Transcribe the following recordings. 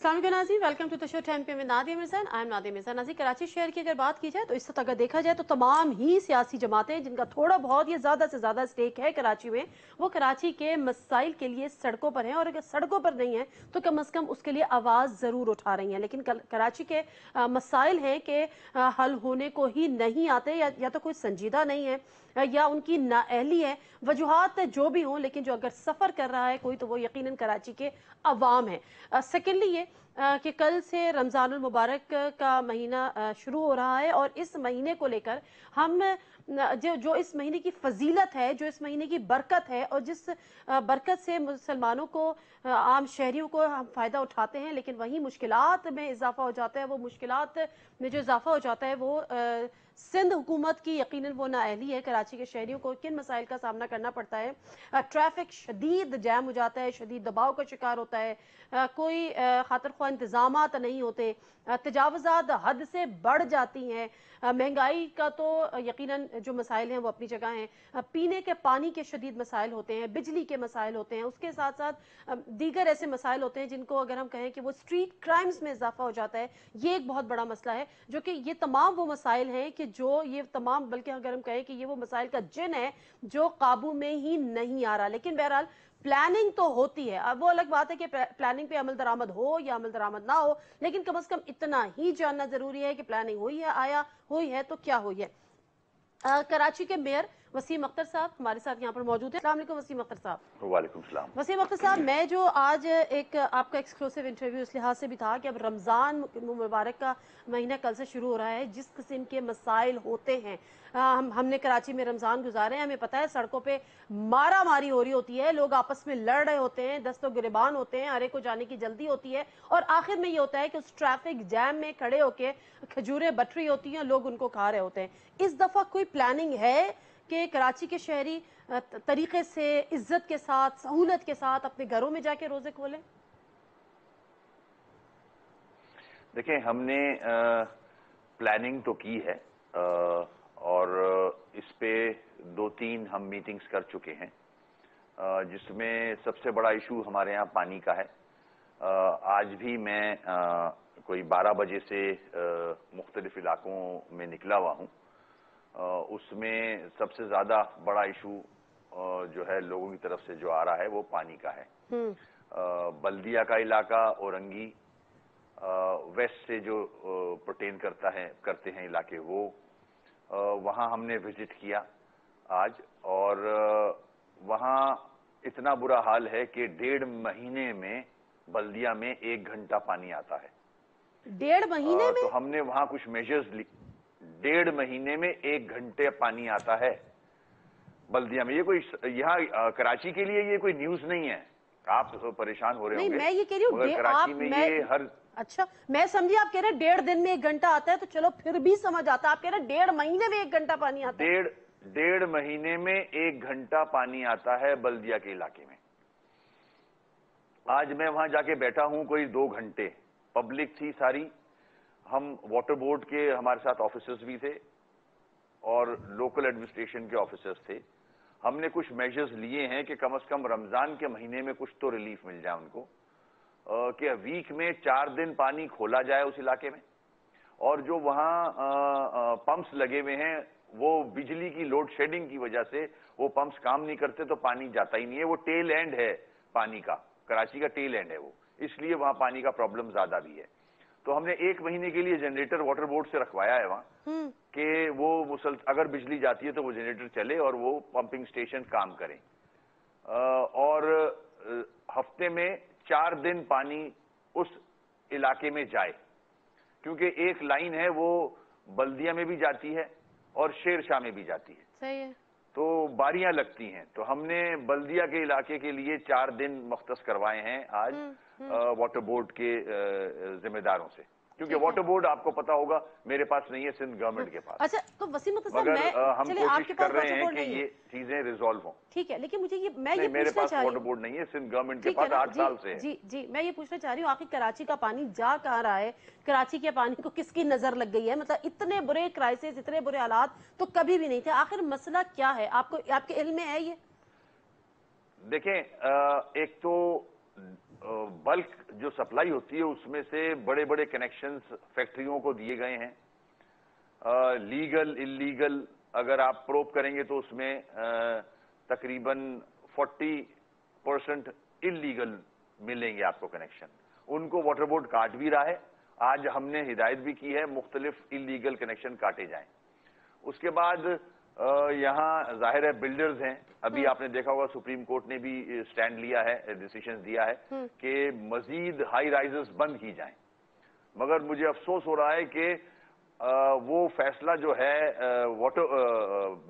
अस्सलाम वालेकुम नाज़रीन, welcome to the show 10 PM with Nadia Mirza. I am Nadia Mirza. नाज़रीन, कराची शहर की अगर बात की जाए तो इस वक्त अगर देखा जाए तो तमाम ही सियासी जमातें जिनका थोड़ा बहुत या ज़्यादा से ज़्यादा स्टेक है कराची में, वो कराची के मसाइल के लिए सड़कों पर हैं। और अगर सड़कों पर नहीं है तो कम अज़ कम उसके लिए आवाज़ ज़रूर उठा रही हैं। लेकिन कराची के मसाइल हैं कि हल होने को ही नहीं आते, या तो कोई संजीदा नहीं है या उनकी नाअहली है। वजूहात जो भी हों, लेकिन जो अगर सफ़र कर रहा है कोई तो वो यकीनन कराची के अवाम है। सेकेंडली ये कि कल से रमज़ानुल मुबारक का महीना शुरू हो रहा है और इस महीने को लेकर हम जो इस महीने की फजीलत है, जो इस महीने की बरकत है और जिस बरकत से मुसलमानों को, आम शहरियों को हम फ़ायदा उठाते हैं, लेकिन वहीं मुश्किलात में इजाफा हो जाता है। वो मुश्किलात में जो इजाफा हो जाता है वो सिंध हुकूमत की यकीनन वो नाअहली है। कराची के शहरियों को किन मसाइल का सामना करना पड़ता है। ट्रैफिक शदीद जैम हो जाता है, शदीद दबाव का शिकार होता है, कोई खातिर ख्वाह इंतजामात नहीं होते, तजावज़ात हद से बढ़ जाती हैं। महंगाई का तो यकीनन जो मसाइल हैं वो अपनी जगह हैं। पीने के पानी के शदीद मसाइल होते हैं, बिजली के मसाइल होते हैं, उसके साथ साथ दीगर ऐसे मसाइल होते हैं जिनको अगर हम कहें कि वो स्ट्रीट क्राइम्स में इजाफा हो जाता है। ये एक बहुत बड़ा मसला है, जो कि ये तमाम वो मसाइल हैं कि जो ये तमाम, बल्कि अगर हम कहें कि ये वो मसाइल का जिन है जो काबू में ही नहीं आ रहा। लेकिन बहरहाल प्लानिंग तो होती है। अब वो अलग बात है कि प्लानिंग पे अमल दरामद हो या अमल दरामद ना हो, लेकिन कम से कम इतना ही जानना जरूरी है कि प्लानिंग हुई है, आया हुई है तो क्या हुई है। कराची के मेयर वसीम अख्तर साहब हमारे साथ यहाँ पर मौजूद है। अस्सलाम वालेकुम वसीम अख्तर साहब। वालेकुम सलाम। वसीम अख्तर साहब, मैं जो आज एक आपका एक्सक्लूसिव इंटरव्यू इस लिहाज से भी था कि अब रमज़ान मुबारक का महीना कल से शुरू हो रहा है। जिस किस्म के मसाइल होते हैं, हमने कराची में रमज़ान गुजारे हैं, हमें पता है सड़कों पे मारा मारी हो रही होती है, लोग आपस में लड़ रहे होते हैं, दस्तो गिरबान होते हैं, हर एक को जाने की जल्दी होती है और आखिर में ये होता है कि उस ट्रैफिक जैम में खड़े होकर खजूरें बट रही होती हैं, लोग उनको खा रहे होते हैं। इस दफ़ा कोई प्लानिंग है कि कराची के शहरी तरीके से, इज्जत के साथ, सहूलत के साथ अपने घरों में जाके रोजे खोलें? देखें, हमने प्लानिंग तो की है और इस पे 2-3 हम मीटिंग्स कर चुके हैं, जिसमें सबसे बड़ा इशू हमारे यहाँ पानी का है। आज भी मैं कोई 12 बजे से मुख्तलिफ इलाकों में निकला हुआ हूँ। उसमें सबसे ज्यादा बड़ा इशू जो है लोगों की तरफ से जो आ रहा है वो पानी का है। बल्दिया का इलाका, औरंगी, वेस्ट से जो पर्टेन करते हैं इलाके, वो वहाँ हमने विजिट किया आज, और वहाँ इतना बुरा हाल है कि 1.5 महीने में बल्दिया में 1 घंटा पानी आता है। 1.5 महीने में? तो हमने वहाँ कुछ मेजर्स ली। 1.5 महीने में 1 घंटे पानी आता है बल्दिया में। ये कोई यहाँ कराची के लिए ये कोई न्यूज नहीं है, आप परेशान हो रहे होंगे। नहीं, मैं ये कह रही हूँ कराची में ये हर, अच्छा, मैं समझी आप कह रहे हैं 1.5 दिन में 1 घंटा आता है तो चलो फिर भी समझ आता। आप कह रहे हैं 1.5 महीने में 1 घंटा पानी आता है। 1.5 महीने में 1 घंटा पानी आता है बल्दिया के इलाके में। आज मैं वहां जाके बैठा हूं कोई 2 घंटे, पब्लिक थी सारी। हम वाटर बोर्ड के, हमारे साथ ऑफिसर्स भी थे और लोकल एडमिनिस्ट्रेशन के ऑफिसर्स थे। हमने कुछ मेजर्स लिए हैं कि कम से कम रमजान के महीने में कुछ तो रिलीफ मिल जाए उनको, कि वीक में 4 दिन पानी खोला जाए उस इलाके में। और जो वहां पंप्स लगे हुए हैं, वो बिजली की लोड शेडिंग की वजह से वो पंप्स काम नहीं करते, तो पानी जाता ही नहीं है। वो टेल एंड है पानी का, कराची का टेल एंड है वो, इसलिए वहां पानी का प्रॉब्लम ज्यादा भी है। तो हमने 1 महीने के लिए जनरेटर वाटर बोर्ड से रखवाया है वहां, कि वो अगर बिजली जाती है तो वो जनरेटर चले और वो पंपिंग स्टेशन काम करें। और हफ्ते में 4 दिन पानी उस इलाके में जाए, क्योंकि एक लाइन है वो बल्दिया में भी जाती है और शेरशाह में भी जाती है। सही है। तो बारियां लगती हैं। तो हमने बल्दिया के इलाके के लिए 4 दिन मुख्तस करवाए हैं आज वाटर बोर्ड के जिम्मेदारों से, क्योंकि वाटर बोर्ड आपको पता होगा मेरे पास नहीं है, सिंध गवर्नमेंट के पास। अच्छा, तो वसीम अख्तर साहब, मगर हम कोशिश कर रहे हैं कि नहीं ये चीजें रिजॉल्व हों। ठीक है, लेकिन मुझे ये मेरे पास वाटर बोर्ड नहीं है, सिंध गवर्नमेंट के पास 8 साल से है। जी, मैं ये पूछना चाह रही हूँ, आखिर कराची का पानी जा कहाँ रहा है? कराची के पानी को किसकी नजर लग गई है? मतलब इतने बुरे क्राइसिस, इतने बुरे हालात तो कभी भी नहीं थे। आखिर मसला क्या है? आपको, आपके इल्म में है ये? देखें, एक तो बल्क जो सप्लाई होती है उसमें से बड़े बड़े कनेक्शंस फैक्ट्रियों को दिए गए हैं। लीगल इलीगल अगर आप प्रोब करेंगे तो उसमें तकरीबन 40% इलीगल मिलेंगे आपको कनेक्शन। उनको वाटर बोर्ड काट भी रहा है। आज हमने हिदायत भी की है मुख्तलिफ इलीगल कनेक्शन काटे जाएं। उसके बाद यहाँ जाहिर है बिल्डर्स हैं। अभी आपने देखा होगा सुप्रीम कोर्ट ने भी स्टैंड लिया है, डिसीजन दिया है कि मजीद हाई राइजर्स बंद की जाएं। मगर मुझे अफसोस हो रहा है कि वो फैसला जो है वाटर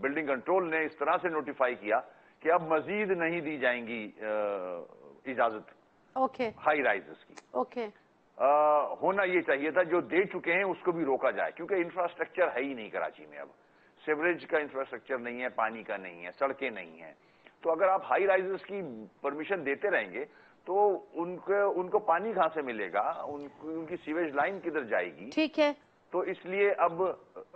बिल्डिंग कंट्रोल ने इस तरह से नोटिफाई किया कि अब मजीद नहीं दी जाएंगी इजाजत हाई राइजर्स की। होना ये चाहिए था, जो दे चुके हैं उसको भी रोका जाए, क्योंकि इंफ्रास्ट्रक्चर है ही नहीं कराची में। अब सीवरेज का इंफ्रास्ट्रक्चर नहीं है, पानी का नहीं है, सड़कें नहीं है। तो अगर आप हाई राइजर्स की परमिशन देते रहेंगे तो उनको पानी कहां से मिलेगा, उनकी सीवेज लाइन किधर जाएगी? ठीक है। तो इसलिए अब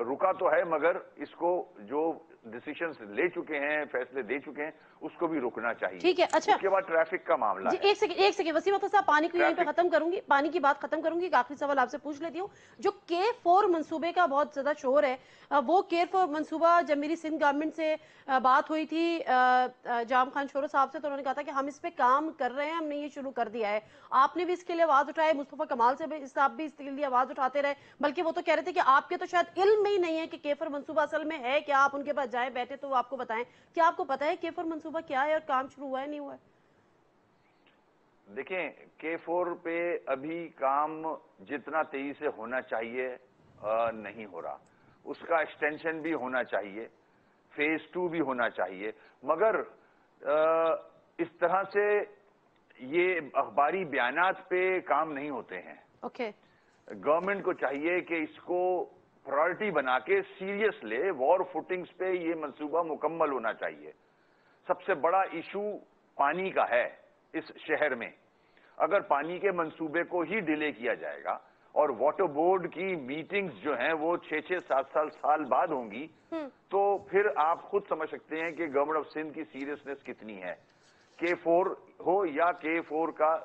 रुका तो है, मगर इसको जो डिसीजंस ले चुके हैं, फैसले दे चुके हैं, उसको भी रुकना चाहिए। ठीक है। अच्छा, उसके बाद ट्रैफिक का मामला है। एक सेकंड वसीम अख्तर साहब, पानी को यहीं पे खत्म करूंगी, पानी की बात खत्म करूंगी। एक आखिरी सवाल आपसे पूछ लेती हूँ। जो K4 मंसूबे का बहुत ज्यादा शोर है, वो K4 मंसूबा जब मेरी सिंध गवर्नमेंट से बात हुई थी जाम खान शोरो साहब से, तो उन्होंने कहा था कि हम इस पे काम कर रहे हैं, हमने ये शुरू कर दिया है। आपने भी इसके लिए आवाज उठाई, मुस्तफा कमाल साहब भी इसके लिए आवाज उठाते रहे, बल्कि वो तो कह रहे थे कि आपके तो शायद इल्म में ही नहीं है कि K4 मंसूबा असल में है क्या। आप उनके पास जाए बैठे तो वो आपको बताएं। क्या आपको पता है K4 मंसूबा क्या है और काम शुरू हुआ है नहीं हुआ है? देखें, K4 पे अभी काम जितना तेजी से होना चाहिए नहीं हो रहा। उसका एक्सटेंशन भी होना चाहिए, फेज 2 भी होना चाहिए, मगर इस तरह से ये अखबारी बयानात पे काम नहीं होते हैं। गवर्नमेंट को चाहिए कि इसको प्रायोरिटी बना के सीरियस ले, वॉर फुटिंग्स पे ये मंसूबा मुकम्मल होना चाहिए। सबसे बड़ा इशू पानी का है इस शहर में। अगर पानी के मंसूबे को ही डिले किया जाएगा और वाटर बोर्ड की मीटिंग्स जो हैं वो 6-7 साल बाद होंगी, तो फिर आप खुद समझ सकते हैं कि गवर्नमेंट ऑफ सिंध की सीरियसनेस कितनी है। K4 हो या K4 का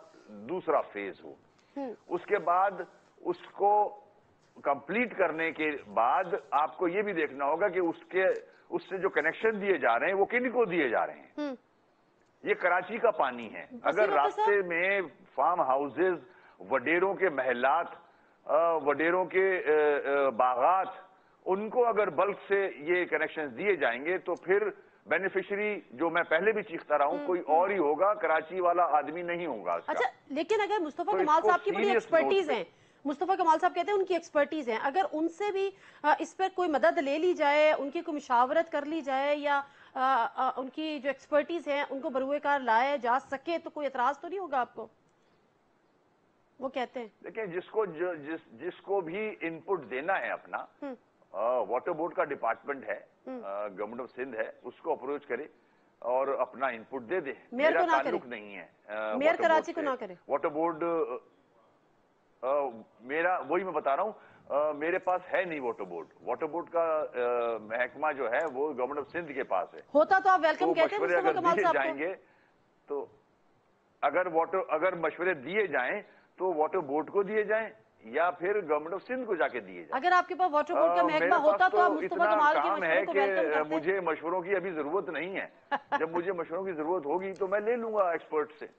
दूसरा फेज हो, उसके बाद उसको कंप्लीट करने के बाद आपको ये भी देखना होगा कि उससे जो कनेक्शन दिए जा रहे हैं वो किन को दिए जा रहे हैं। ये कराची का पानी है। अगर रास्ते में फार्म हाउसेज, वडेरों के महलात, वडेरों के बागात, उनको अगर बल्क से ये कनेक्शन दिए जाएंगे तो फिर बेनिफिशियरी, जो मैं पहले भी चीखता रहा हूं, कोई और ही होगा, कराची वाला आदमी नहीं होगा उसका। अच्छा, लेकिन अगर मुस्तफा कमाल साहब की बड़ी एक्सपर्टीज है, मुस्तफा कमाल साहब कहते हैं उनकी एक्सपर्टीज है, अगर उनसे भी इस पर कोई मदद ले ली जाए, उनकी कोई मुशावरत कर ली जाए, या उनकी जो एक्सपर्टीज है उनको बरूए कार लाया जा सके, तो कोई एतराज तो नहीं होगा आपको? वो कहते हैं देखिए, जिसको भी इनपुट देना है अपना, वाटर बोर्ड का डिपार्टमेंट है, गवर्नमेंट ऑफ सिंध है, उसको अप्रोच करे और अपना इनपुट दे दे। मेरा ताल्लुक नहीं है मेयर कराची को ना करे। वाटर बोर्ड मेरा, वही मैं बता रहा हूँ, मेरे पास है नहीं वाटर बोर्ड। वाटर बोर्ड का महकमा जो है वो गवर्नमेंट ऑफ सिंध के पास है। होता तो आप वेलकम कहते हैं मुस्तफा कमाल साहब को। जाएंगे तो अगर मशवरे दिए जाएं तो वाटर बोर्ड को दिए जाएं या फिर गवर्नमेंट ऑफ सिंध को जाके दिए जाएं। अगर आपके पास वाटर बोर्ड का महकमा होता तो आप मुस्तफा कमाल के मशवरे को वेलकम करते। मुझे मशवरों की अभी जरूरत नहीं है। जब मुझे मशवरों की जरूरत होगी तो मैं ले लूंगा एक्सपर्ट से।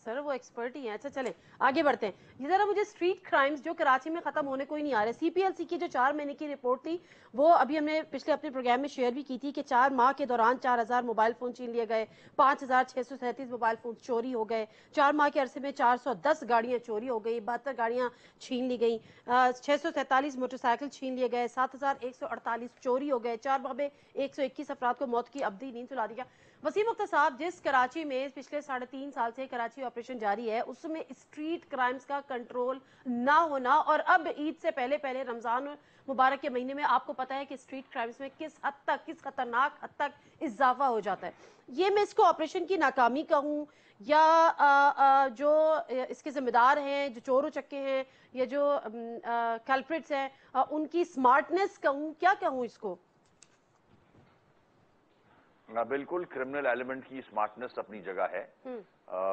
सर वो एक्सपर्ट ही है। अच्छा चलें आगे बढ़ते हैं। ये जरा मुझे स्ट्रीट क्राइम्स जो कराची में खत्म होने को ही नहीं आ रहे, सीपीएलसी की जो 4 महीने की रिपोर्ट थी वो अभी हमने पिछले अपने प्रोग्राम में शेयर भी की थी कि 4 माह के दौरान 4000 मोबाइल फोन छीन लिए गए, 5637 मोबाइल फोन चोरी हो गए, 4 माह के अरसे में 410 गाड़ियां चोरी हो गई, 72 गाड़ियां छीन ली गई, 647 मोटरसाइकिल छीन लिए गए, 7148 चोरी हो गए, 4 माह में 121 अफराद को मौत की अवधि नींद सुला दिया। वसीम अख्तर साहब, जिस कराची में पिछले 3.5 साल से कराची ऑपरेशन जारी है, उसमें स्ट्रीट क्राइम्स का कंट्रोल ना होना और अब ईद से पहले पहले रमजान मुबारक के महीने में आपको पता है कि स्ट्रीट क्राइम्स में किस हद तक, किस खतरनाक हद तक इजाफा हो जाता है। ये मैं इसको ऑपरेशन की नाकामी कहूँ या जो इसके जिम्मेदार हैं, जो चोर उचक्के हैं या जो कल्प्रिट्स हैं उनकी स्मार्टनेस कहूँ, क्या कहूँ इसको? बिल्कुल, क्रिमिनल एलिमेंट की स्मार्टनेस अपनी जगह है।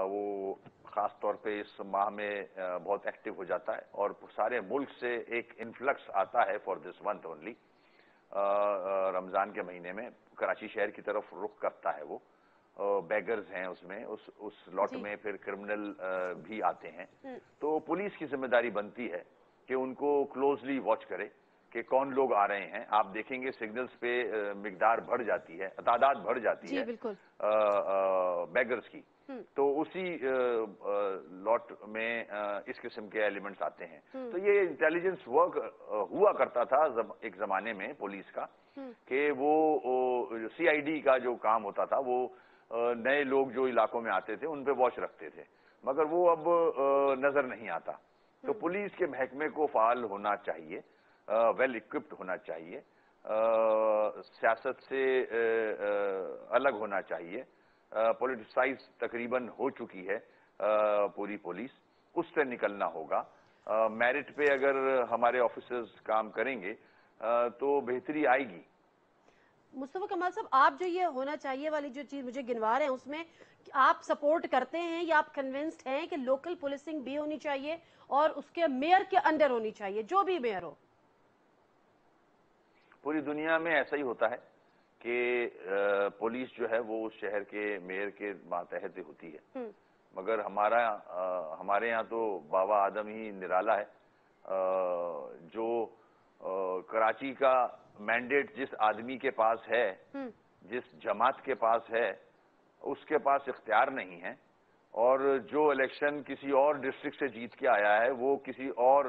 वो خاص طور پہ اس ماہ میں بہت ایکٹیو ہو جاتا ہے اور سارے ملک سے ایک انفلکس آتا ہے فار دس منتھ اونلی. رمضان کے مہینے میں کراچی شہر کی طرف رخ کرتا ہے وہ. بیگرز ہیں اس میں, اس لاٹ میں پھر کرمنل بھی آتے ہیں. تو پولیس کی ذمہ داری بنتی ہے کہ ان کو کلوزلی واچ کرے کہ کون لوگ آ رہے ہیں. آپ دیکھیں گے سگنلز پہ مقدار بڑھ جاتی ہے, تعداد بڑھ جاتی ہے بیگرز کی. تو اسی لاٹ میں اس قسم کے ایلیمنٹس آتے ہیں. تو یہ انٹیلیجنس ورک ہوا کرتا تھا ایک زمانے میں پولیس کا, کہ وہ سی آئی ڈی کا جو کام ہوتا تھا وہ نئے لوگ جو علاقوں میں آتے تھے ان پہ واچ رکھتے تھے, مگر وہ اب نظر نہیں آتا. تو پولیس کے محکمے کو فعال ہونا چاہیے, ویل اکوپڈ ہونا چاہیے, سیاست سے الگ ہونا چاہیے. پولیٹیسائز تقریباً ہو چکی ہے پوری پولیس, اس سے نکلنا ہوگا. میرٹ پہ اگر ہمارے آفیسرز کام کریں گے تو بہتری آئے گی. مصطفیٰ کمال صاحب, آپ جو یہ ہونا چاہیے والی جو چیز مجھے گنوا رہے ہیں اس میں آپ سپورٹ کرتے ہیں یا آپ کنونسڈ ہیں کہ لوکل پولیسنگ بھی ہونی چاہیے اور اس کے میئر کے انڈر ہونی چاہیے, جو بھی میئر ہو؟ پوری دنیا میں ایسا ہی ہوتا ہے کہ پولیس جو ہے وہ اس شہر کے میئر کے ماتحت ہوتی ہے, مگر ہمارے یہاں تو بابا آدم ہی نرالا ہے. جو کراچی کا مینڈیٹ جس آدمی کے پاس ہے, جس جماعت کے پاس ہے, اس کے پاس اختیار نہیں ہے. اور جو الیکشن کسی اور ڈسٹرکٹ سے جیت کے آیا ہے وہ کسی اور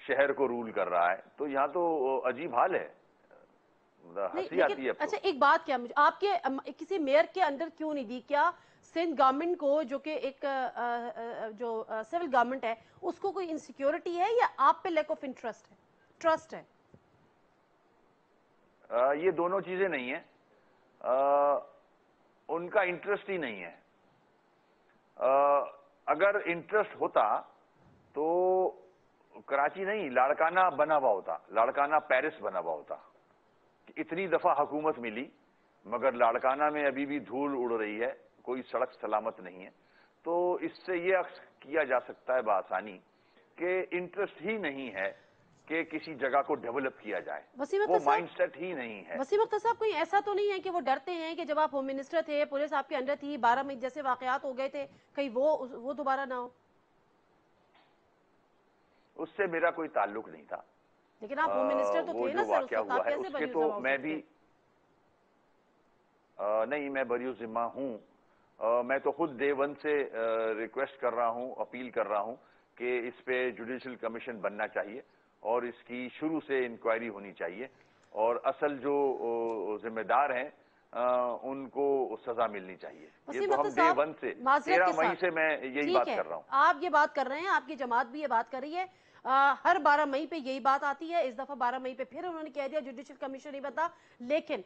شہر کو رول کر رہا ہے. تو یہاں تو عجیب حال ہے, ہنسی آتی ہے. اچھا ایک بات کیا, مجھے آپ کے کسی میئر کے انڈر کیوں نہیں دی؟ کیا سندھ گورنمنٹ کو, جو کہ ایک جو سول گورنمنٹ ہے, اس کو کوئی انسیکیورٹی ہے یا آپ پہ لیک آف انٹرسٹ ہے, ٹرسٹ ہے؟ یہ دونوں چیزیں نہیں ہیں, ان کا انٹرسٹ ہی نہیں ہے. اگر انٹرسٹ ہوتا تو کراچی نہیں لاڑکانہ بنا ہوا ہوتا, لاڑکانہ پیرس بنا ہوا ہوتا. اتنی دفعہ حکومت ملی مگر لاڑکانہ میں ابھی بھی دھول اڑ رہی ہے, کوئی سڑک سلامت نہیں ہے. تو اس سے یہ عکس کیا جا سکتا ہے بآسانی کہ انٹرسٹ ہی نہیں ہے کہ کسی جگہ کو ڈیولپ کیا جائے, وہ مائنڈ سیٹ ہی نہیں ہے. وسیم اختر صاحب, کوئی ایسا تو نہیں ہے کہ وہ ڈرتے ہیں کہ جب آپ ہوم منسٹر تھے, پولیس آپ کے انڈر تھی, 12 مئی جیسے واقعات ہو گئے تھے, کہیں وہ دوبارہ نہ ہو؟ اس سے میرا کوئی تعلق نہیں تھا. لیکن آپ ہوم منسٹر تو تھے نا سر, اس وقت آپ کیسے بری ذمہ ہو سکتے ہیں؟ نہیں, میں بری ذمہ ہوں. میں تو خود ڈے ون سے ریکویسٹ کر رہا ہوں, اپیل کر رہا ہوں کہ اس پہ جوڈیشل کمیشن بننا چاہیے اور اس کی شروع سے انکوائری ہونی چاہیے, اور اصل جو ذمہ دار ہیں ان کو سزا ملنی چاہیے. یہ تو ہم ڈے ون سے 13 مئی سے میں یہی بات کر رہا ہوں. آپ یہ بات کر رہے ہیں, آپ کی جماعت بھی یہ بات کر رہی ہے, ہر 12 مئی پہ یہی بات آتی ہے. اس دفعہ 12 مئی پہ پھر انہوں نے کہہ دیا جوڈیشل کمیشن نہیں بنتا. لیکن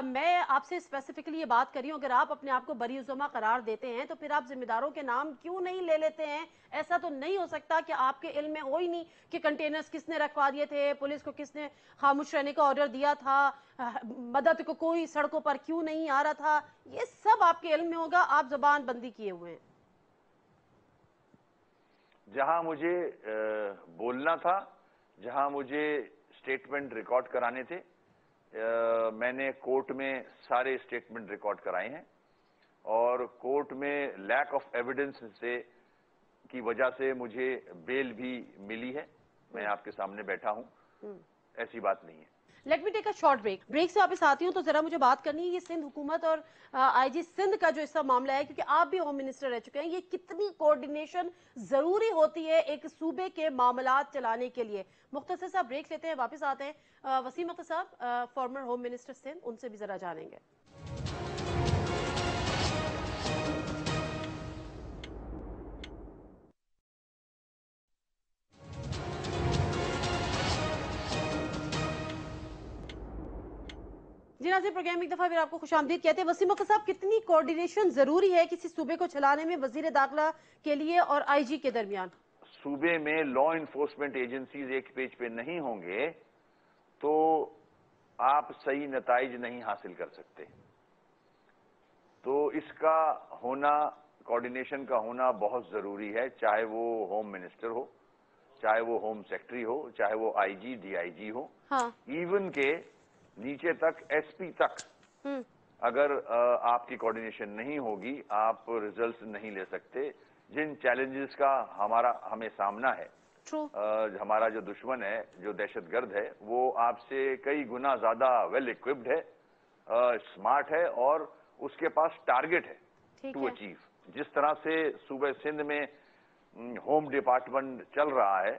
میں آپ سے اسپیسیفکلی یہ بات کر رہی ہوں, اگر آپ اپنے آپ کو بری ذمہ قرار دیتے ہیں تو پھر آپ ذمہ داروں کے نام کیوں نہیں لے لیتے ہیں؟ ایسا تو نہیں ہو سکتا کہ آپ کے علم میں ہو ہی نہیں کہ کنٹینرز کس نے رکھوا دیے تھے, پولیس کو کس نے خاموش رہنے کا آرڈر دیا تھا, مدد کو کوئی سڑکوں پر کیوں نہیں آ رہا تھا. یہ سب آپ کے علم میں ہوگا, آپ زبان بندی کیے ہوئے ہیں. جہاں مجھے بولنا تھا, جہاں مجھے سٹیٹمنٹ ریکارڈ کرانے تھے, میں نے کورٹ میں سارے سٹیٹمنٹ ریکارڈ کرائے ہیں, اور کورٹ میں لیک آف ایویڈنس کی وجہ سے مجھے بیل بھی ملی ہے. میں آپ کے سامنے بیٹھا ہوں, ایسی بات نہیں ہے. Let me take a short break سے واپس آتی ہوں تو ذرا مجھے بات کرنی ہے یہ سندھ حکومت اور آئی جی سندھ کا جو اس کا معاملہ ہے, کیونکہ آپ بھی ہوم منسٹر رہ چکے ہیں, یہ کتنی کوارڈینیشن ضروری ہوتی ہے ایک صوبے کے معاملات چلانے کے لیے. مختصر سا بریک لیتے ہیں, واپس آتے ہیں. وسیم اختر صاحب, فارمر ہوم منسٹر سندھ, ان سے بھی ذرا جانیں گے. جی ناظرین, پروگرام ایک دفعہ پھر آپ کو خوش آمدید کہتے ہیں. وسیم اختر صاحب, کتنی کوارڈینیشن ضروری ہے کسی صوبے کو چلانے میں وزیر داخلہ کے لیے اور آئی جی کے درمیان؟ صوبے میں لا انفورسمنٹ ایجنسیز ایک پیج پہ نہیں ہوں گے تو آپ صحیح نتائج نہیں حاصل کر سکتے. تو اس کا ہونا कोऑर्डिनेशन का होना बहुत जरूरी है, चाहे वो होम मिनिस्टर हो, चाहे वो होम सेक्रेटरी हो, चाहे वो आईजी डीआईजी हो, हाँ। इवन के नीचे तक एसपी तक। अगर आपकी कोऑर्डिनेशन नहीं होगी, आप रिजल्ट्स नहीं ले सकते। जिन चैलेंजेस का हमें सामना है, ट्रू। हमारा जो दुश्मन है, जो दहशतगर्द है, वो आपसे कई गुना ज्यादा वेल इक्विप्ड है, स्मार्ट है, और उसके पास टारगेट है ठीक टू है। अचीव। जिस तरह से सूबे सिंध में होम डिपार्टमेंट चल रहा है,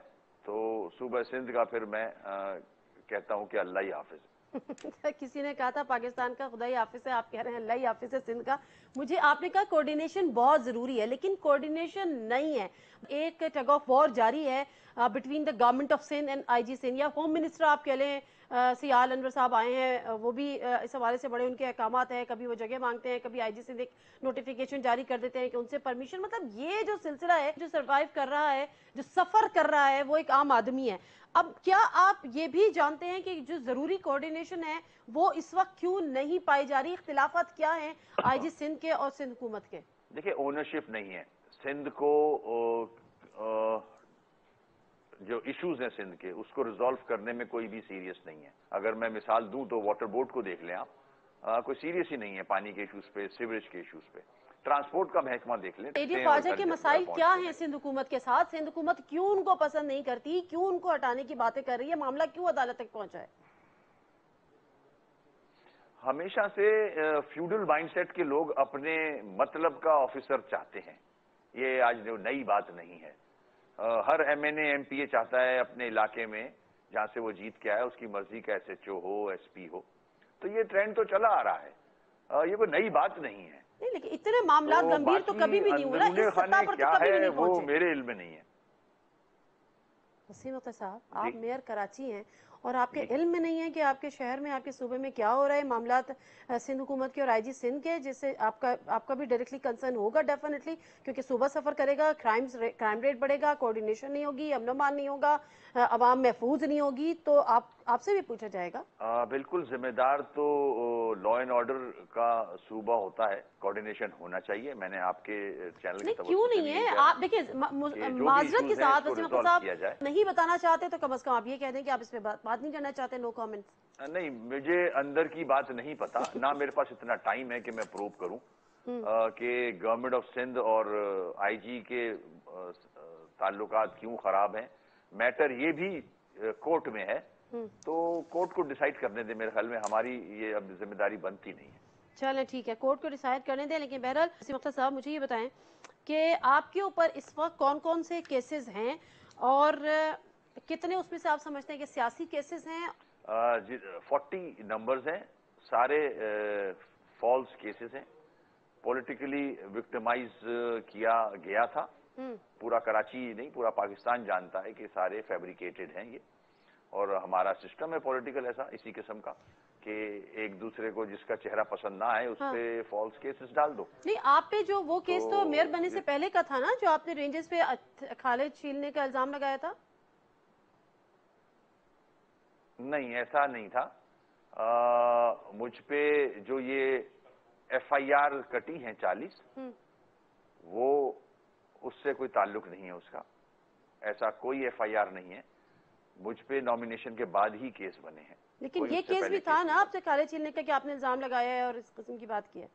तो सूबे सिंध का फिर मैं कहता हूं कि अल्लाह ही हाफिज। किसी ने कहा था पाकिस्तान का खुदा ही हाफिज है, आप कह रहे हैं अल्लाह ही हाफिज है सिंध का। मुझे आपने कहा कोऑर्डिनेशन बहुत जरूरी है, लेकिन कोऑर्डिनेशन नहीं है। एक टग ऑफ वॉर जारी है between the government of Sindh and IG Sindh, या होम मिनिस्टर आप कह लें, सियाल अनवर साहब आए हैं, वो भी इस हवाले से बड़े उनके अहकामात हैं। कभी वो जगह मांगते हैं, कभी आईजी सिंध एक नोटिफिकेशन जारी कर देते हैं कि उनसे परमिशन। मतलब ये जो सिलसिला है, जो सर्वाइव कर रहा है, जो सफर कर रहा है, वो एक आम आदमी है। अब क्या आप ये भी जानते हैं कि जो जरूरी कोऑर्डिनेशन है वो इस वक्त क्यों नहीं पाई जा रही? इख्तिलाफात क्या हैं आईजी सिंध के और सिंध हुकूमत के? देखिए, ओनरशिप नहीं है सिंध को। जो इश्यूज हैं सिंध के, उसको रिजॉल्व करने में कोई भी सीरियस नहीं है। अगर मैं मिसाल दूं तो वाटर बोर्ड को देख लें आप, कोई सीरियस ही नहीं है पानी के इश्यूज पे, सीवरेज के इश्यूज पे। ट्रांसपोर्ट का महकमा देख लें। एडीओ ख्वाजा के मसाइल क्या हैं सिंध हुकूमत के साथ? सिंध हुकूमत क्यों उनको पसंद नहीं करती, क्यों उनको हटाने की बातें कर रही है? मामला क्यों अदालत तक पहुंचा है? हमेशा से फ्यूडल माइंडसेट के लोग अपने मतलब का ऑफिसर चाहते हैं। ये आज नई बात नहीं है। हर एमएनए एमपीए चाहता है अपने इलाके में जहां से वो जीत के आया, उसकी मर्जी का एसएचओ हो, एसपी हो। तो ये ट्रेंड तो चला आ रहा है, ये कोई नई बात नहीं है। नहीं, लेकिन इतने मामला गंभीर तो कभी भी नहीं हुए ना, इस सत्ता पर तो कभी भी नहीं वो पहुंचे। मेरे इल्म में नहीं है। वसीम अख्तर साहब, आप मेयर कराची हैं और आपके इल्म में नहीं है कि आपके शहर में, आपके सूबे में क्या हो रहा है? मामलात सिंध हुकूमत के और आईजी सिंध के, जिससे आपका भी डायरेक्टली कंसर्न होगा डेफिनेटली, क्योंकि सूबा सफर करेगा, क्राइम रेट बढ़ेगा, कोऑर्डिनेशन नहीं होगी, अमन अमान नहीं होगा, अवाम महफूज नहीं होगी, तो आपसे भी पूछा जाएगा। बिल्कुल, जिम्मेदार तो लॉ एंड ऑर्डर का सूबा होता है, कोऑर्डिनेशन होना चाहिए। मैंने आपके चैनल नहीं, के क्यों नहीं है? आप देखिए, माजरत के साथ वसीम अख्तर साहब नहीं बताना चाहते तो कम से कम आप ये कह दें कि आप इस पे बात नहीं करना चाहते। No comments. नहीं, मुझे अंदर की बात नहीं पता, ना मेरे पास इतना टाइम है कि मैं प्रूव करूं कि गवर्नमेंट ऑफ सिंध और आईजी के ताल्लुकात क्यों खराब हैं। मैटर ये भी कोर्ट में है, तो कोर्ट को डिसाइड करने दे। मेरे ख्याल में हमारी ये अब जिम्मेदारी बनती नहीं है। चलें, ठीक है, कोर्ट को डिसाइड करने दें। लेकिन बहरहाल वसीम अख्तर साहब, मुझे ये बताएं कि आपके ऊपर इस वक्त कौन कौन से केसेस हैं और कितने उसमें से आप समझते हैं कि सियासी केसेस हैं? 40 नंबर्स हैं, सारे फॉल्स केसेस हैं। पॉलिटिकली विक्टिमाइज किया गया था। पूरा कराची नहीं, पूरा पाकिस्तान जानता है कि सारे फैब्रिकेटेड हैं ये। और हमारा सिस्टम है पॉलिटिकल ऐसा, इसी किस्म का, कि एक दूसरे को जिसका चेहरा पसंद ना आए उस पे फॉल्स केसेस डाल दो। नहीं, आप पे जो वो केस तो मेयर बनने से पहले का था ना, जो आपने रेंजेस पे खालिद छीलने का इल्जाम लगाया था? नहीं, ऐसा नहीं था। मुझ पे जो ये एफआईआर कटी हैं 40, वो उससे कोई ताल्लुक नहीं है उसका। ऐसा कोई एफआईआर नहीं है। मुझ पे नॉमिनेशन के बाद ही केस बने हैं। लेकिन ये केस भी था ना आपसे खालिद छीलने का कि आपने इल्जाम लगाया है और इस किस्म की बात की है?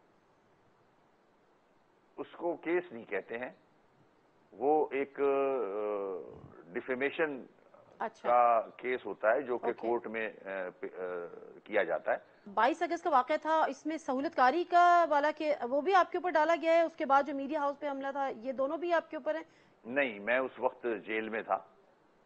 उसको केस नहीं कहते हैं, वो एक डिफेमेशन का केस होता है जो कि कोर्ट में किया जाता है। 22 अगस्त का वाकया था, इसमें सहूलतकारी का वाला के वो भी आपके ऊपर डाला गया है। उसके बाद जो मीडिया हाउस पे हमला था, ये दोनों भी आपके ऊपर है? नहीं, मैं उस वक्त जेल में था।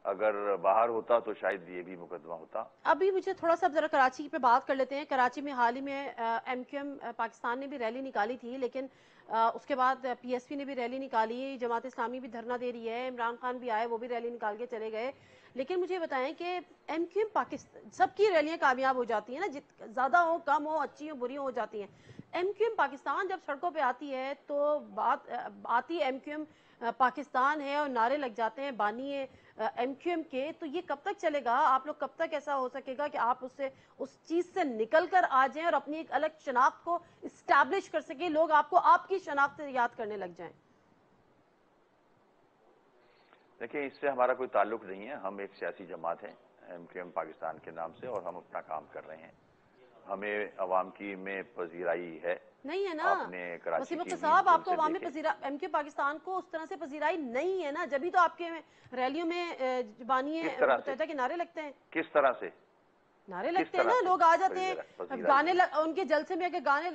अगर बाहर होता तो शायद ये भी मुकदमा होता। अभी मुझे थोड़ा सा जरा कराची पे बात कर लेते हैं। कराची में हाल ही में एमक्यूएम पाकिस्तान ने भी रैली निकाली थी, लेकिन उसके बाद पीएसपी ने भी रैली निकाली, जमात इस्लामी भी धरना दे रही है, इमरान खान भी आए, वो भी रैली निकाल के चले गए। लेकिन मुझे बताएं कि एमक्यूएम पाकिस्तान, सबकी रैलियां कामयाब हो जाती हैं ना, ज्यादा हो कम हो, अच्छी हो बुरी हो जाती हैं। एमक्यूएम पाकिस्तान जब सड़कों पे आती है तो बात आती एमक्यूएम पाकिस्तान है और नारे लग जाते हैं, बानी MQM کے, تو یہ کب تک چلے گا؟ آپ لوگ کب تک ایسا ہو سکے گا کہ آپ اس چیز سے نکل کر آ جائیں اور اپنی ایک الگ شناخت کو اسٹیبلش کر سکیں، لوگ آپ کو آپ کی شناخت سے یاد کرنے لگ جائیں؟ دیکھیں، اس سے ہمارا کوئی تعلق نہیں ہے. ہم ایک سیاسی جماعت ہیں MQM پاکستان کے نام سے، اور ہم اپنا کام کر رہے ہیں. ہمیں عوام کی میں پذیرائی ہے. نہیں ہے نا وسیم اختر صاحب، آپ کو عوامی MQM پاکستان کو اس طرح سے پذیرائی نہیں ہے نا، جبھی تو آپ کے ریلیوں میں بانی متحدہ کے نعرے لگتے ہیں. کس طرح سے نعرے لگتے ہیں نا، لوگ آ جاتے ہیں گانے، ان کے جلسے میں اگر گانے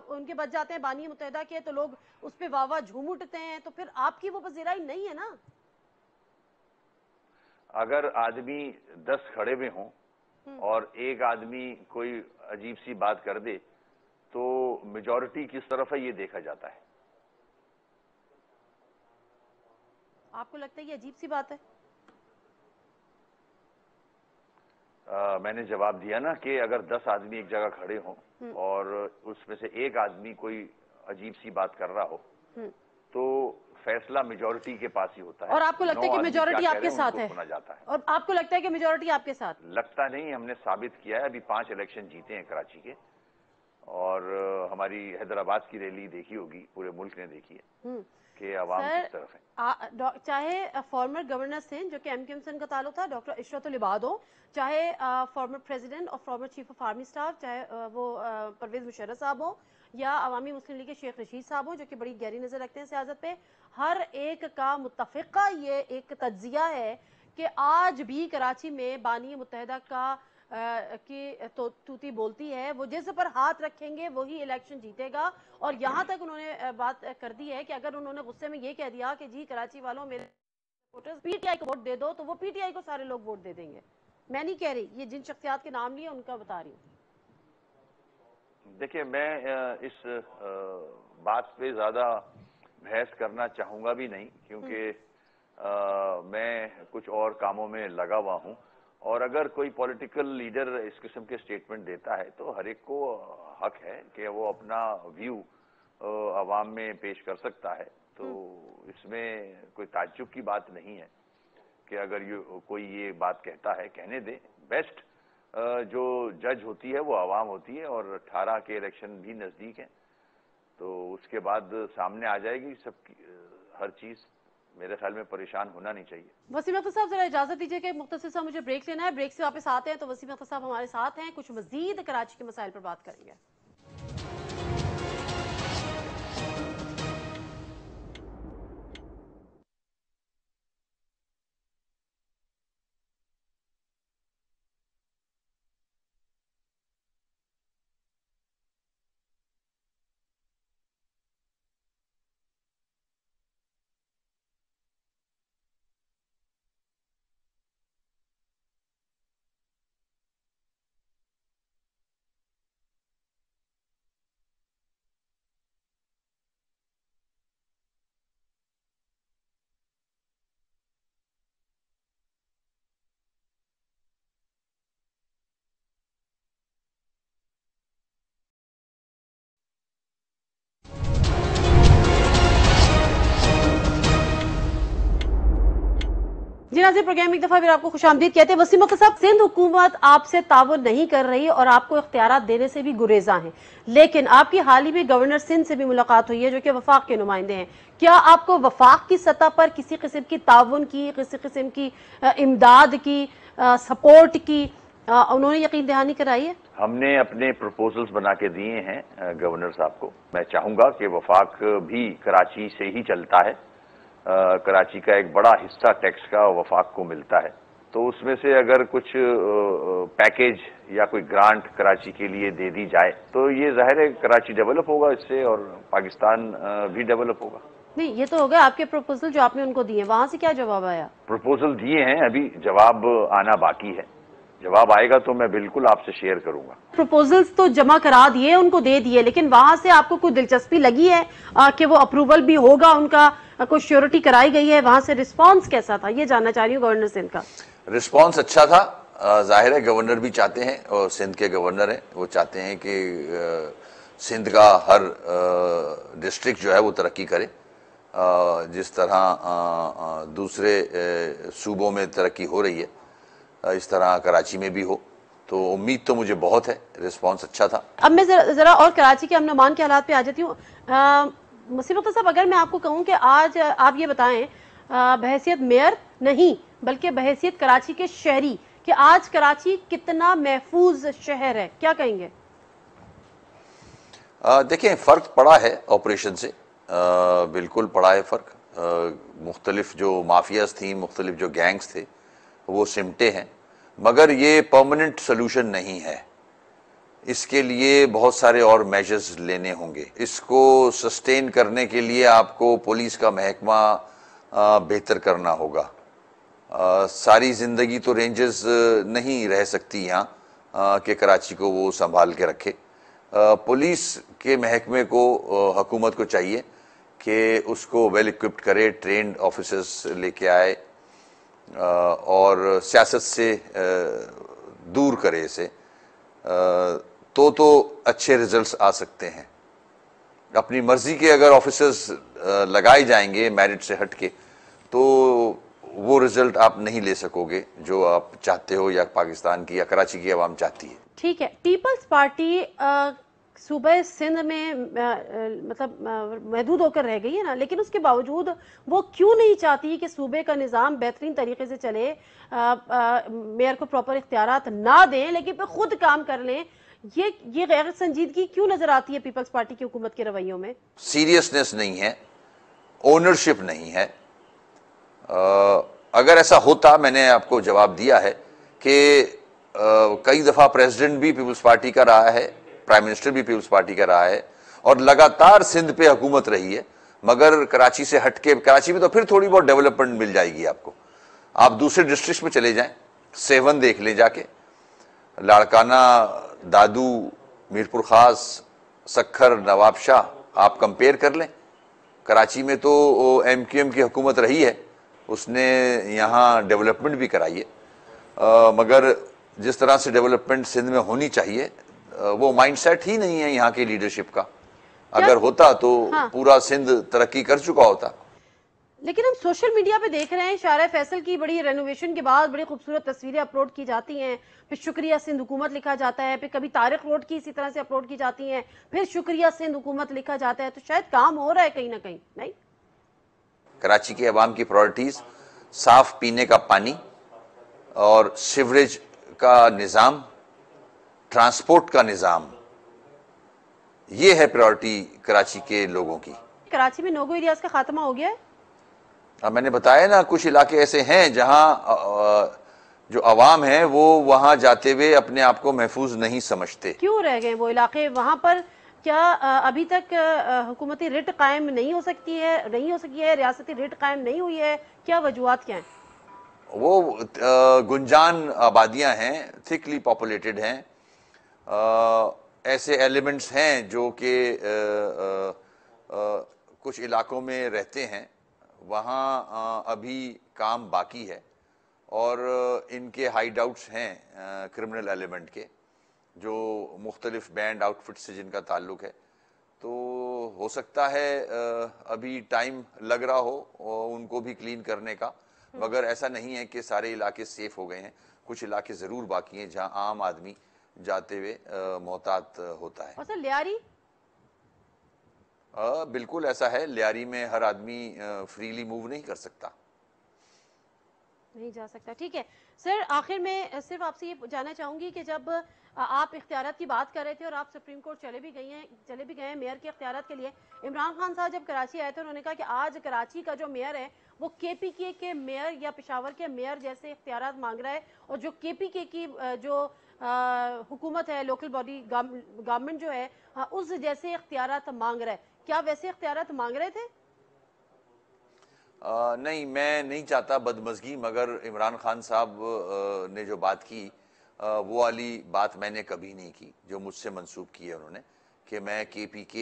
ان کے بج جاتے ہیں بانی متحدہ کے، تو لوگ اس پہ واہ واہ جھوم اٹھتے ہیں. تو پھر آپ کی وہ پذیرائی نہیں ہے نا. اگر آدمی 10 کھڑے ہوئے ہوں اور ایک آدمی کوئی عجیب سی بات کر دے تو میجورٹی کس طرف ہے یہ دیکھا جاتا ہے. آپ کو لگتا ہے یہ عجیب سی بات ہے؟ میں نے جواب دیا نا کہ اگر 10 آدمی ایک جگہ کھڑے ہوں اور اس میں سے ایک آدمی کوئی عجیب سی بات کر رہا ہو تو فیصلہ میجورٹی کے پاس ہی ہوتا ہے. اور آپ کو لگتا ہے کہ میجورٹی آپ کے ساتھ ہے؟ اور آپ کو لگتا ہے کہ میجورٹی آپ کے ساتھ؟ لگتا نہیں، ہم نے ثابت کیا ہے. ابھی 5 الیکشن جیتے ہیں کراچی کے، اور ہماری حیدرآباد کی ریلی دیکھی ہوگی، پورے ملک نے دیکھی ہے کہ عوام کس طرف ہے. چاہے فارمر گورنر سندھ جو کہ MQM سندھ کا تعلق تھا ڈاکٹر عشرت العباد ہو، چاہے فارمر پریزیڈنٹ اور farmer chief of army staff چاہے وہ پرویز مشرف صاحب ہو، یا عوامی مسلم لیگ کے شیخ رشید صاحب ہوں جو کہ بڑی گہری نظر رکھتے ہیں سیاست پہ، ہر ایک کا متفقہ یہ ایک تجزیہ ہے کہ آج بھی کراچی میں بانی متحدہ کا کی توتی بولتی ہے. وہ جس پر ہاتھ رکھیں گے وہی الیکشن جیتے گا. اور یہاں تک انہوں نے بات کر دی ہے کہ اگر انہوں نے غصے میں یہ کہہ دیا کہ جی کراچی والوں میرے سپورٹرز PTI کو ووٹ دے دو، تو وہ PTI کو سارے لوگ ووٹ دے دیں گے. میں نہیں کہہ رہی، یہ جن شخصیات کے نام لیے ان کا بتا رہی ہوں. دیکھیں، میں اس بات پہ زیادہ بحث کرنا چاہوں گا بھی نہیں، کیونکہ میں کچھ اور کاموں میں لگا ہوا ہوں. اور اگر کوئی پولیٹیکل لیڈر اس قسم کے سٹیٹمنٹ دیتا ہے تو ہر ایک کو حق ہے کہ وہ اپنا ویو عوام میں پیش کر سکتا ہے. تو اس میں کوئی تعجب کی بات نہیں ہے کہ اگر کوئی یہ بات کہتا ہے، کہنے دے. بیسٹ جو جج ہوتی ہے وہ عوام ہوتی ہے، اور 18 کے الیکشن بھی نزدیک ہیں، تو اس کے بعد سامنے آ جائے گی سب کی ہر چیز. میرے خیال میں پریشان ہونا نہیں چاہیے. وسیم اختر صاحب ذرا اجازت دیجیے کہ مختصر سا مجھے بریک لینا ہے. بریک سے واپس آتے ہیں تو وسیم اختر صاحب ہمارے ساتھ ہیں، کچھ مزید کراچی کے مسائل پر بات کریں گے. جی ناظرین، پروگرام ایک دفعہ پھر آپ کو خوش آمدید کہتے ہیں. وسیم اختر صاحب، سندھ حکومت آپ سے تعاون نہیں کر رہی اور آپ کو اختیارات دینے سے بھی گریزاں ہیں، لیکن آپ کی حال ہی میں گورنر سندھ سے بھی ملاقات ہوئی ہے جو کہ وفاق کے نمائندے ہیں. کیا آپ کو وفاق کی سطح پر کسی قسم کی تعاون کی، کسی قسم کی امداد کی، سپورٹ کی انہوں نے یقین دہانی کرائی ہے؟ ہم نے اپنے پروپوزلز بنا کے دیے ہیں گورنر صاحب کو. میں چاہوں گا کہ وفاق بھی کراچی سے ہی چلتا ہے. کراچی کا ایک بڑا حصہ ٹیکس کا وفاق کو ملتا ہے، تو اس میں سے اگر کچھ پیکیج یا کوئی گرانٹ کراچی کے لیے دے دی جائے تو یہ ظاہر ہے کراچی ڈیولپ ہوگا اس سے، اور پاکستان بھی ڈیولپ ہوگا. نہیں، یہ تو ہو گیا آپ کے پروپوزل جو آپ نے ان کو دیے، وہاں سے کیا جواب آیا؟ پروپوزل دیے ہیں، ابھی جواب آنا باقی ہے. جواب آئے گا تو میں بالکل آپ سے شیئر کروں گا. پروپوزلز تو جمع کرا دیے، ان کو دے دیے، لیکن وہاں سے آپ کو کوئی دلچسپی لگی ہے کہ وہ اپروول بھی ہوگا، ان کا کوئی شیورٹی کرائی گئی ہے؟ وہاں سے رسپانس کیسا تھا یہ جاننا چاہ رہی ہوں گورنر سندھ کا. رسپانس اچھا تھا. ظاہر ہے گورنر بھی چاہتے ہیں، اور سندھ کے گورنر ہیں، وہ چاہتے ہیں کہ سندھ کا ہر ڈسٹرکٹ جو ہے وہ ترقی کرے. जिस तरह दूसरे सूबों में तरक्की हो रही है इस तरह कराची में भी हो, तो उम्मीद तो मुझे बहुत है, रिस्पांस अच्छा था। अब मैं जरा और कराची के अमन अमान के हालात पे आ जाती हूँ। मुसीब अख्तर साहब, अगर मैं आपको कहूँ कि आज आप ये बताएं बहैसियत मेयर नहीं बल्कि बहैसियत कराची के शहरी कि आज कराची कितना महफूज शहर है, क्या कहेंगे? देखें, फ़र्क पड़ा है ऑपरेशन से, बिल्कुल पड़ा है फ़र्क। मुख्तलिफ जो माफियाज थी, मुख्तलिफ जो गैंग्स थे, वो सिमटे हैं, मगर ये परमानेंट सोल्यूशन नहीं है। इसके लिए बहुत सारे और मेजर्स लेने होंगे। इसको सस्टेन करने के लिए आपको पुलिस का महकमा बेहतर करना होगा। सारी ज़िंदगी तो रेंजर्स नहीं रह सकती यहाँ कि कराची को वो संभाल के रखे। पुलिस के महकमे को, हुकूमत को चाहिए कि उसको वेल इक्विप्ड करे, ट्रेंड ऑफिसर्स लेके आए और सियासत से दूर करे इसे, तो अच्छे रिजल्ट्स आ सकते हैं। अपनी मर्जी के अगर ऑफिसर्स लगाए जाएंगे मेरिट से हट के, तो वो रिजल्ट आप नहीं ले सकोगे जो आप चाहते हो या पाकिस्तान की या कराची की आवाम चाहती है। ठीक है, पीपल्स पार्टी सूबे सिंध में मतलब महदूद होकर रह गई है ना, लेकिन उसके बावजूद वो क्यों नहीं चाहती कि सूबे का निज़ाम बेहतरीन तरीके से चले, मेयर को प्रॉपर इख्तियारात ना दें लेकिन पे खुद काम कर लें? ये गैर संजीदगी क्यों नजर आती है पीपल्स पार्टी की हुकूमत के रवैयों में? सीरियसनेस नहीं है, ओनरशिप नहीं है। अगर ऐसा होता, मैंने आपको जवाब दिया है कि कई दफ़ा प्रेसिडेंट भी पीपल्स पार्टी का रहा है, प्राइम मिनिस्टर भी पीपल्स पार्टी का रहा है और लगातार सिंध पे हुकूमत रही है, मगर कराची से हटके, कराची में तो फिर थोड़ी बहुत डेवलपमेंट मिल जाएगी आपको। आप दूसरे डिस्ट्रिक्ट में चले जाएं, सेवन देख लें जाके, लाड़काना, दादू, मीरपुर खास, सखर, नवाब शाह, आप कंपेयर कर लें। कराची में तो MQM की हुकूमत रही है, उसने यहाँ डेवलपमेंट भी कराई है, मगर जिस तरह से डेवलपमेंट सिंध में होनी चाहिए वो माइंडसेट ही नहीं है यहाँ की लीडरशिप का। अगर होता तो पूरा सिंध तरक्की कर चुका होता। लेकिन हम सोशल मीडिया पे देख रहे हैं शारा फैसल की बड़ी रेनोवेशन के बाद बड़ी खूबसूरत तस्वीरें अपलोड की जाती हैं, फिर शुक्रिया सिंध हुकूमत लिखा जाता है, फिर कभी तारिक रोड की इसी तरह से अपलोड की जाती हैं, फिर शुक्रिया सिंध हुकूमत लिखा जाता है। तो शायद काम हो रहा है कहीं ना कहीं, नहीं? कराची के अवाम की प्रायोरिटीज साफ पीने का पानी और सीवरेज का निज़ाम, ट्रांसपोर्ट का निज़ाम, ये है प्रायोरिटी कराची के लोगों की। कराची में नोगो एरियाज का खात्मा हो गया है? अब मैंने बताया ना, कुछ इलाके ऐसे हैं जहां जो अवाम है वो वहां जाते हुए अपने आप को महफूज नहीं समझते। क्यों रह गए वो इलाके? वहां पर क्या अभी तक हुकूमती रिट कायम नहीं हो सकी है, रियासती रिट कायम नहीं हुई है? क्या वजूहात क्या हैं? वो गुंजान आबादियां हैं, थिकली पॉपुलेटेड हैं, ऐसे एलिमेंट्स हैं जो कि कुछ इलाकों में रहते हैं, वहाँ अभी काम बाकी है और इनके हाइड आउट्स हैं क्रिमिनल एलिमेंट के, जो मुख्तलिफ बैंड आउटफिट से जिनका ताल्लुक है। तो हो सकता है अभी टाइम लग रहा हो उनको भी क्लीन करने का, मगर ऐसा नहीं है कि सारे इलाके सेफ हो गए हैं। कुछ इलाके ज़रूर बाकी हैं जहां आम आदमी जाते हुए मोहतात होता है। और सर लियारी? बिल्कुल ऐसा है, लियारी में हर आदमी फ्रीली मूव नहीं कर सकता, नहीं जा सकता। ठीक है सर, आखिर में सिर्फ आपसे ये जानना चाहूंगी कि जब आप इख्तियारात की बात कर रहे थे और आप सुप्रीम कोर्ट चले भी गए हैं मेयर के इख्तियारात के लिए, इमरान खान साहब जब कराची आए थे उन्होंने कहा कि आज कराची का जो मेयर है वो KPK के मेयर या पेशावर के मेयर जैसे इख्तियारात मांग रहा है, और जो KPK की जो हुकूमत है, लोकल बॉडी गवर्नमेंट जो है, उस जैसे इख्तियारात मांग रहा है। क्या वैसे इख्तियारात मांग रहे थे? नहीं, मैं नहीं चाहता बदमज़गी, मगर इमरान खान साहब ने जो बात की वो वाली बात मैंने कभी नहीं की जो मुझसे मंसूब की है उन्होंने, कि मैं KPK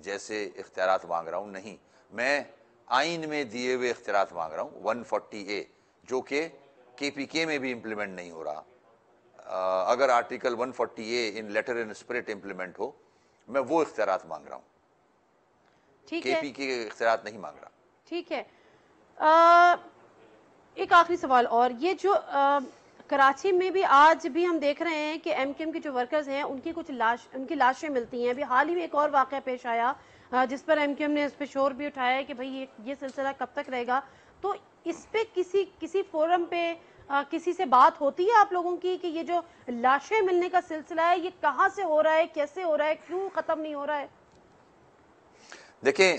जैसे इख्तियारात मांग रहा हूँ। नहीं, मैं आइन में दिए हुए इख्तियारात मांग रहा हूँ, 140A, जो कि KPK में भी इम्प्लीमेंट नहीं हो रहा। अगर article 140A in letter in spirit implement हो, मैं वो इख्तियारात मांग रहा हूँ, KPK के इख्तियारात नहीं मांग रहा। ٹھیک ہے. ایک آخری سوال اور, یہ جو کراچی میں بھی آج بھی ہم دیکھ رہے ہیں کہ ایم کیو ایم کے جو ورکرز ہیں ان کی لاشیں ملتی ہیں. ابھی حال ہی میں ایک اور واقعہ پیش آیا جس پر ایم کیو ایم نے اس پہ شور بھی اٹھایا ہے کہ بھئی یہ سلسلہ کب تک رہے گا. تو اس پہ کسی فورم پہ کسی سے بات ہوتی ہے آپ لوگوں کی کہ یہ جو لاشیں ملنے کا سلسلہ ہے یہ کہاں سے ہو رہا ہے, کیسے ہو رہا ہے, کیوں ختم نہیں ہو رہا ہے؟ دیکھیں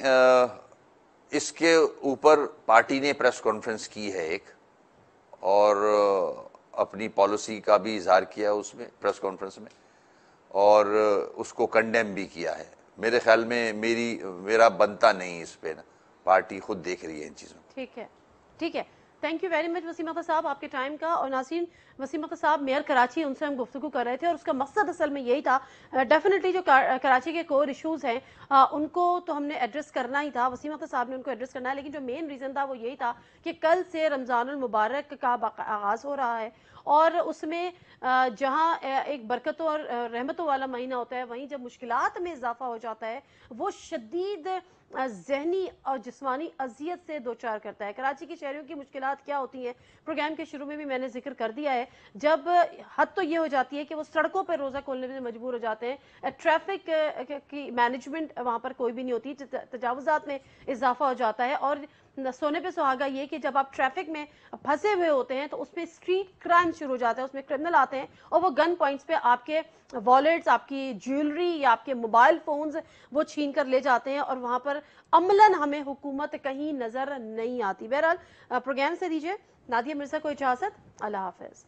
اس کے اوپر پارٹی نے پریس کانفرنس کی ہے ایک, اور اپنی پالیسی کا بھی اظہار کیا اس میں پریس کانفرنس میں, اور اس کو کنڈیم بھی کیا ہے. میرے خیال میں میرا بنتا نہیں اس پہ نا, پارٹی خود دیکھ رہی ہے ان چیزوں. ٹھیک ہے, ٹھیک ہے. Thank you very much Waseem Akhtar صاحب آپ کے ٹائم کا. اور ناظرین, وسیم اختر صاحب میئر کراچی, ان سے ہم گفتگو کر رہے تھے اور اس کا مقصد اصل میں یہی تھا. ڈیفینیٹلی جو کراچی کے کور ایشوز ہیں ان کو تو ہم نے ایڈریس کرنا ہی تھا, وسیم اختر صاحب نے ان کو ایڈریس کرنا ہے, لیکن جو مین ریزن تھا وہ یہی تھا کہ کل سے رمضان المبارک کا آغاز ہو رہا ہے, اور اس میں جہاں ایک برکتوں اور رحمتوں والا مہینہ ہوتا ہے, وہیں جب مشکلات میں اضافہ ہو جاتا ہے وہ شدید ذہنی اور جسمانی اذیت سے دوچار کرتا ہے. کراچی کے شہریوں کی مشکلات کیا ہوتی ہیں پروگرام کے شروع میں بھی میں نے ذکر کر دیا ہے. جب حد تو یہ ہو جاتی ہے کہ وہ سڑکوں پہ روزہ کھولنے میں مجبور ہو جاتے ہیں, ٹریفک کی مینجمنٹ وہاں پر کوئی بھی نہیں ہوتی, تجاوزات میں اضافہ ہو جاتا ہے. اور سونے پہ سہاگا یہ کہ جب آپ ٹریفک میں پھنسے ہوئے ہوتے ہیں تو اس میں اسٹریٹ کرائم شروع ہو جاتا ہے, اس میں کرمنل آتے ہیں اور وہ گن پوائنٹس پہ آپ کے والیٹس, آپ کی جیولری یا آپ کے موبائل فونز وہ چھین کر لے جاتے ہیں, اور وہاں پر عملاً ہمیں حکومت کہیں نظر نہیں آتی. بہرحال پروگرام سے دیجیے نادیہ مرزا کو اجازت. اللہ حافظ.